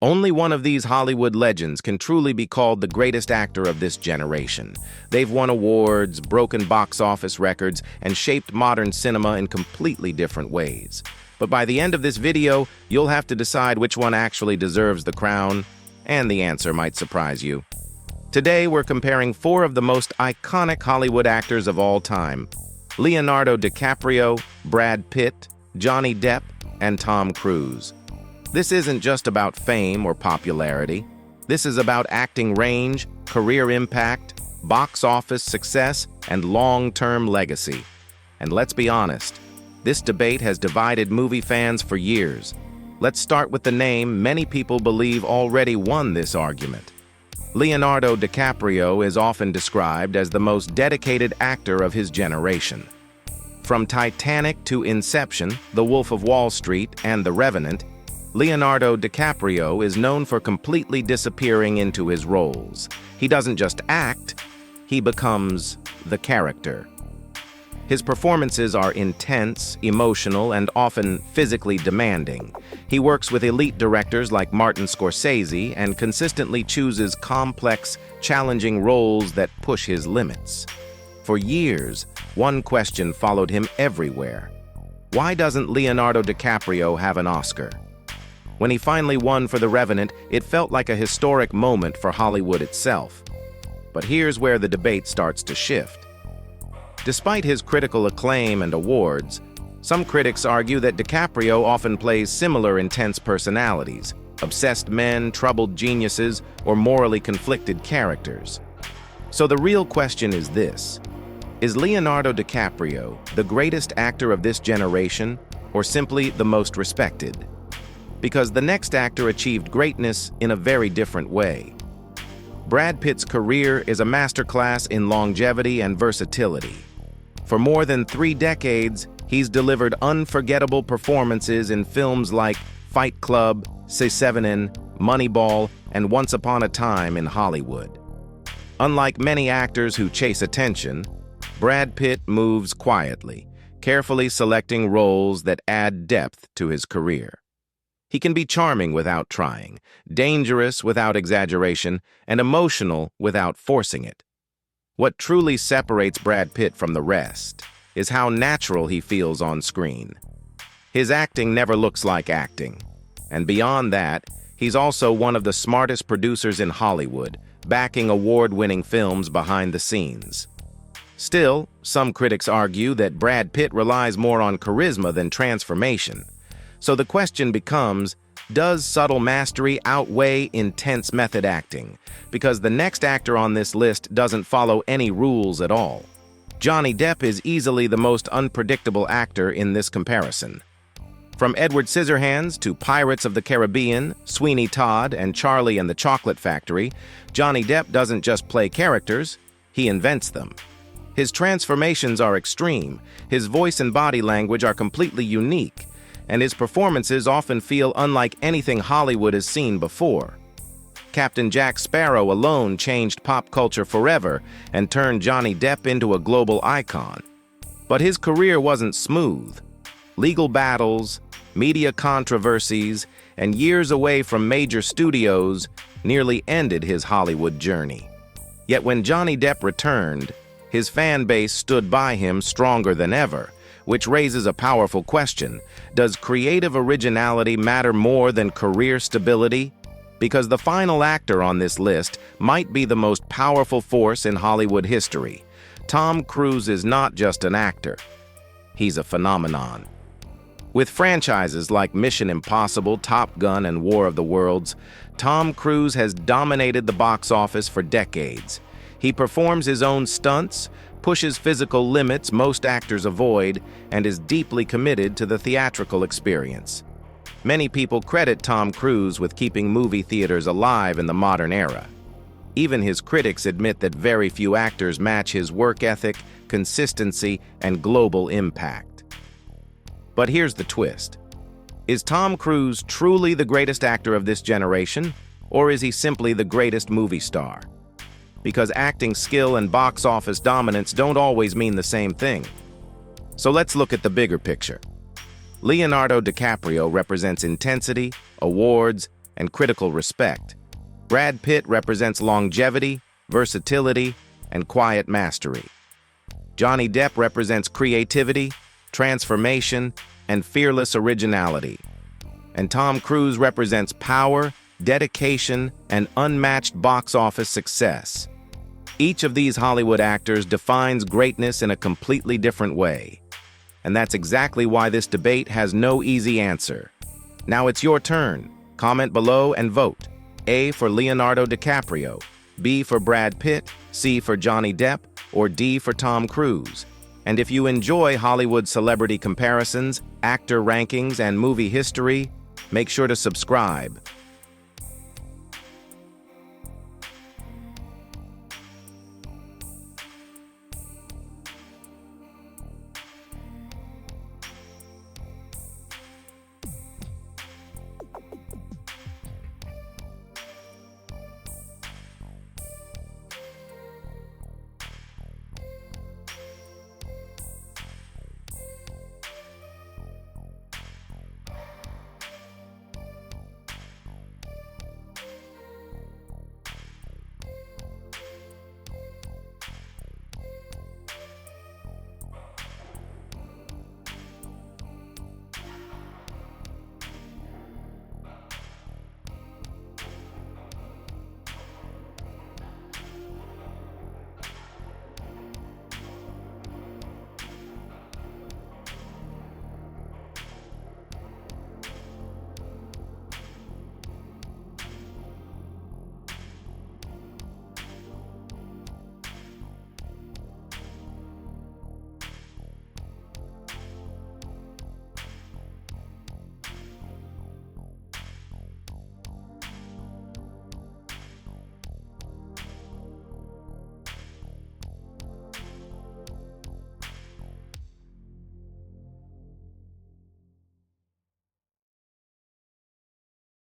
Only one of these Hollywood legends can truly be called the greatest actor of this generation. They've won awards, broken box office records, and shaped modern cinema in completely different ways. But by the end of this video, you'll have to decide which one actually deserves the crown, and the answer might surprise you. Today, we're comparing four of the most iconic Hollywood actors of all time: Leonardo DiCaprio, Brad Pitt, Johnny Depp, and Tom Cruise. This isn't just about fame or popularity. This is about acting range, career impact, box office success, and long-term legacy. And let's be honest, this debate has divided movie fans for years. Let's start with the name many people believe already won this argument. Leonardo DiCaprio is often described as the most dedicated actor of his generation. From Titanic to Inception, The Wolf of Wall Street, and The Revenant, Leonardo DiCaprio is known for completely disappearing into his roles. He doesn't just act, he becomes the character. His performances are intense, emotional, and often physically demanding. He works with elite directors like Martin Scorsese and consistently chooses complex, challenging roles that push his limits. For years, one question followed him everywhere. Why doesn't Leonardo DiCaprio have an Oscar? When he finally won for The Revenant, it felt like a historic moment for Hollywood itself. But here's where the debate starts to shift. Despite his critical acclaim and awards, some critics argue that DiCaprio often plays similar intense personalities: obsessed men, troubled geniuses, or morally conflicted characters. So the real question is this: is Leonardo DiCaprio the greatest actor of this generation, or simply the most respected? Because the next actor achieved greatness in a very different way. Brad Pitt's career is a masterclass in longevity and versatility. For more than 3 decades, he's delivered unforgettable performances in films like Fight Club, C7N, Moneyball, and Once Upon a Time in Hollywood. Unlike many actors who chase attention, Brad Pitt moves quietly, carefully selecting roles that add depth to his career. He can be charming without trying, dangerous without exaggeration, and emotional without forcing it. What truly separates Brad Pitt from the rest is how natural he feels on screen. His acting never looks like acting. And beyond that, he's also one of the smartest producers in Hollywood, backing award-winning films behind the scenes. Still, some critics argue that Brad Pitt relies more on charisma than transformation. So the question becomes, does subtle mastery outweigh intense method acting? Because the next actor on this list doesn't follow any rules at all. Johnny Depp is easily the most unpredictable actor in this comparison. From Edward Scissorhands to Pirates of the Caribbean, Sweeney Todd, and Charlie and the Chocolate Factory, Johnny Depp doesn't just play characters, he invents them. His transformations are extreme, his voice and body language are completely unique, and his performances often feel unlike anything Hollywood has seen before. Captain Jack Sparrow alone changed pop culture forever and turned Johnny Depp into a global icon. But his career wasn't smooth. Legal battles, media controversies, and years away from major studios nearly ended his Hollywood journey. Yet when Johnny Depp returned, his fan base stood by him stronger than ever, which raises a powerful question. Does creative originality matter more than career stability? Because the final actor on this list might be the most powerful force in Hollywood history. Tom Cruise is not just an actor. He's a phenomenon. With franchises like Mission Impossible, Top Gun, and War of the Worlds, Tom Cruise has dominated the box office for decades. He performs his own stunts, pushes physical limits most actors avoid, and is deeply committed to the theatrical experience. Many people credit Tom Cruise with keeping movie theaters alive in the modern era. Even his critics admit that very few actors match his work ethic, consistency, and global impact. But here's the twist. Is Tom Cruise truly the greatest actor of this generation, or is he simply the greatest movie star? Because acting skill and box office dominance don't always mean the same thing. So let's look at the bigger picture. Leonardo DiCaprio represents intensity, awards, and critical respect. Brad Pitt represents longevity, versatility, and quiet mastery. Johnny Depp represents creativity, transformation, and fearless originality. And Tom Cruise represents power, dedication, and unmatched box office success. Each of these Hollywood actors defines greatness in a completely different way. And that's exactly why this debate has no easy answer. Now it's your turn. Comment below and vote. A for Leonardo DiCaprio, B for Brad Pitt, C for Johnny Depp, or D for Tom Cruise. And if you enjoy Hollywood celebrity comparisons, actor rankings, and movie history, make sure to subscribe.